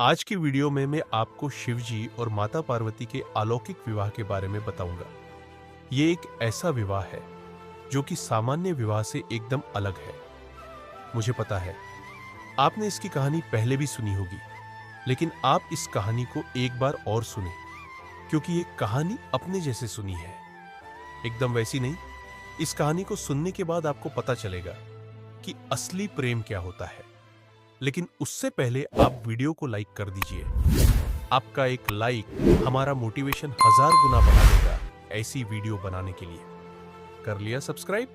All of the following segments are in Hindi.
आज की वीडियो में मैं आपको शिवजी और माता पार्वती के अलौकिक विवाह के बारे में बताऊंगा। ये एक ऐसा विवाह है जो कि सामान्य विवाह से एकदम अलग है। मुझे पता है आपने इसकी कहानी पहले भी सुनी होगी, लेकिन आप इस कहानी को एक बार और सुने क्योंकि ये कहानी अपने जैसे सुनी है, एकदम वैसी नहीं। इस कहानी को सुनने के बाद आपको पता चलेगा कि असली प्रेम क्या होता है। लेकिन उससे पहले आप वीडियो को लाइक कर दीजिए। आपका एक लाइक हमारा मोटिवेशन 1000 गुना बढ़ा देगा ऐसी वीडियो बनाने के लिए। कर लिया सब्सक्राइब?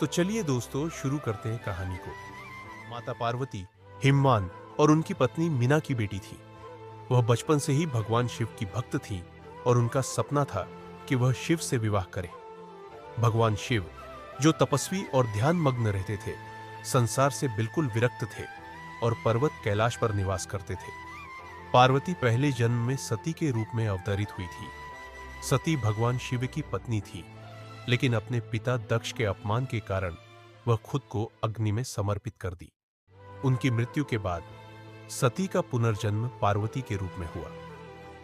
तो चलिए दोस्तों, शुरू करते हैं कहानी को। माता पार्वती हिमवान और उनकी पत्नी मीना की बेटी थी। वह बचपन से ही भगवान शिव की भक्त थी और उनका सपना था कि वह शिव से विवाह करे। भगवान शिव, जो तपस्वी और ध्यान मग्न रहते थे, संसार से बिल्कुल विरक्त थे और पर्वत कैलाश पर निवास करते थे। पार्वती पहले जन्म में सती के रूप में अवतरित हुई थी। सती भगवान शिव की पत्नी थी, लेकिन अपने पिता दक्ष के अपमान के कारण वह खुद को अग्नि में समर्पित कर दी। उनकी मृत्यु के बाद सती का पुनर्जन्म पार्वती के रूप में हुआ।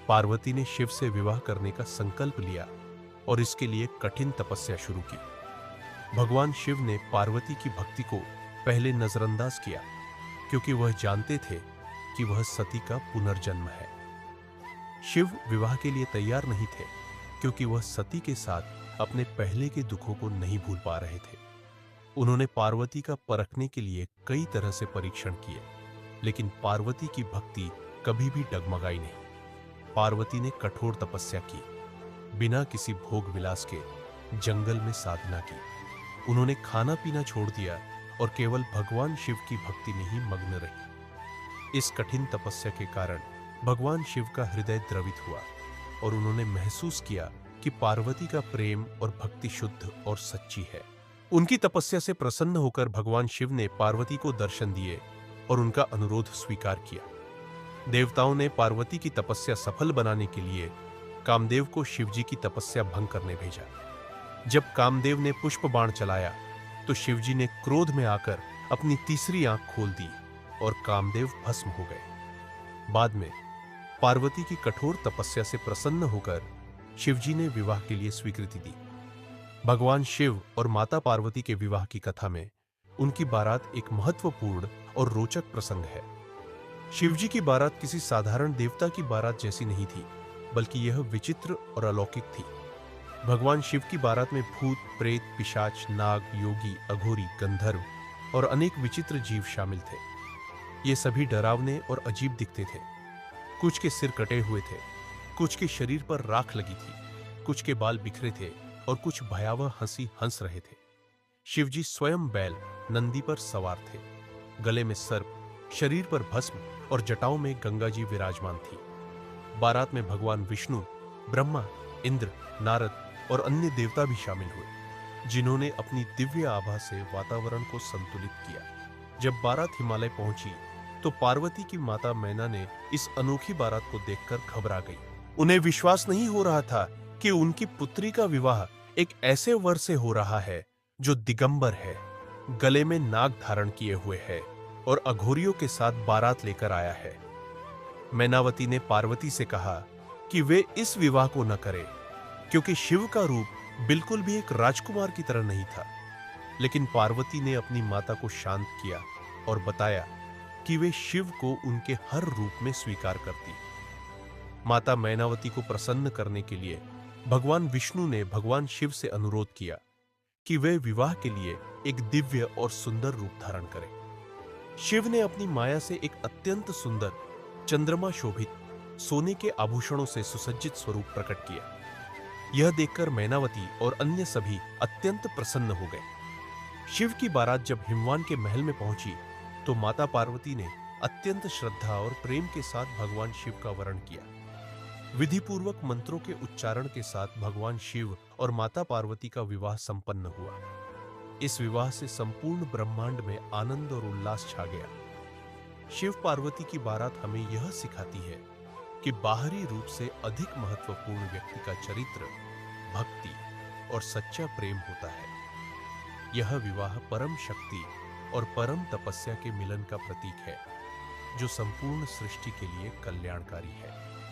पार्वती ने शिव से विवाह करने का संकल्प लिया और इसके लिए कठिन तपस्या शुरू की। भगवान शिव ने पार्वती की भक्ति को पहले नजरअंदाज किया, क्योंकि वह जानते थे कि वह सती का पुनर्जन्म है। शिव विवाह के लिए तैयार नहीं थे, क्योंकि वह सती के साथ अपने पहले के दुखों को नहीं भूल पा रहे थे। उन्होंने पार्वती का परखने के लिए कई तरह से परीक्षण किए, लेकिन पार्वती की भक्ति कभी भी डगमगाई नहीं। पार्वती ने कठोर तपस्या की, बिना किसी भोग विलास के जंगल में साधना की। उन्होंने खाना पीना छोड़ दिया और केवल भगवान शिव की भक्ति में ही मग्न रही। इस कठिन तपस्या के कारण भगवान शिव का हृदय द्रवित हुआ और उन्होंने महसूस किया कि पार्वती का प्रेम और भक्ति शुद्ध और सच्ची है। उनकी तपस्या से प्रसन्न होकर भगवान शिव ने पार्वती को दर्शन दिए और उनका अनुरोध स्वीकार किया। देवताओं ने पार्वती की तपस्या सफल बनाने के लिए कामदेव को शिवजी की तपस्या भंग करने भेजा। जब कामदेव ने पुष्प बाण चलाया तो शिवजी ने क्रोध में आकर अपनी तीसरी आंख खोल दी और कामदेव भस्म हो गए। बाद में पार्वती की कठोर तपस्या से प्रसन्न होकर शिवजी ने विवाह के लिए स्वीकृति दी। भगवान शिव और माता पार्वती के विवाह की कथा में उनकी बारात एक महत्वपूर्ण और रोचक प्रसंग है। शिवजी की बारात किसी साधारण देवता की बारात जैसी नहीं थी, बल्कि यह विचित्र और अलौकिक थी। भगवान शिव की बारात में भूत, प्रेत, पिशाच, नाग, योगी, अघोरी, गंधर्व और अनेक विचित्र जीव शामिल थे। ये सभी डरावने और अजीब दिखते थे। कुछ के सिर कटे हुए थे, कुछ के शरीर पर राख लगी थी, कुछ के बाल बिखरे थे और कुछ भयावह हंसी हंस रहे थे। शिवजी स्वयं बैल नंदी पर सवार थे। गले में सर्प, शरीर पर भस्म और जटाओं में गंगा जी विराजमान थी। बारात में भगवान विष्णु, ब्रह्मा, इंद्र, नारद और अन्य देवता भी शामिल हुए, जिन्होंने अपनी दिव्य आभा से वातावरण को संतुलित किया। जब बारात हिमालय पहुंची तो पार्वती की माता मैना ने इस अनोखी बारात को देखकर घबरा गई। उन्हें विश्वास नहीं हो रहा था कि उनकी पुत्री का विवाह एक ऐसे वर से हो रहा है जो दिगंबर है, गले में नाग धारण किए हुए है और अघोरियों के साथ बारात लेकर आया है। मैनावती ने पार्वती से कहा कि वे इस विवाह को न करें, क्योंकि शिव का रूप बिल्कुल भी एक राजकुमार की तरह नहीं था। लेकिन पार्वती ने अपनी माता को शांत किया और बताया कि वे शिव को उनके हर रूप में स्वीकार करती। माता मैनावती को प्रसन्न करने के लिए भगवान विष्णु ने भगवान शिव से अनुरोध किया कि वे विवाह के लिए एक दिव्य और सुंदर रूप धारण करें। शिव ने अपनी माया से एक अत्यंत सुंदर, चंद्रमा शोभित सोने के आभूषणों से सुसज्जित स्वरूप प्रकट किया। यह देखकर मैनावती और अन्य सभी अत्यंत प्रसन्न हो गए। शिव की बारात जब हिमवान के महल में पहुंची तो माता पार्वती ने अत्यंत श्रद्धा और प्रेम के साथ भगवान शिव का वरण किया। विधिपूर्वक मंत्रों के उच्चारण के साथ भगवान शिव और माता पार्वती का विवाह संपन्न हुआ। इस विवाह से संपूर्ण ब्रह्मांड में आनंद और उल्लास छा गया। शिव पार्वती की बारात हमें यह सिखाती है कि बाहरी रूप से अधिक महत्वपूर्ण व्यक्ति का चरित्र, भक्ति और सच्चा प्रेम होता है। यह विवाह परम शक्ति और परम तपस्या के मिलन का प्रतीक है। जो संपूर्ण सृष्टि के लिए कल्याणकारी है।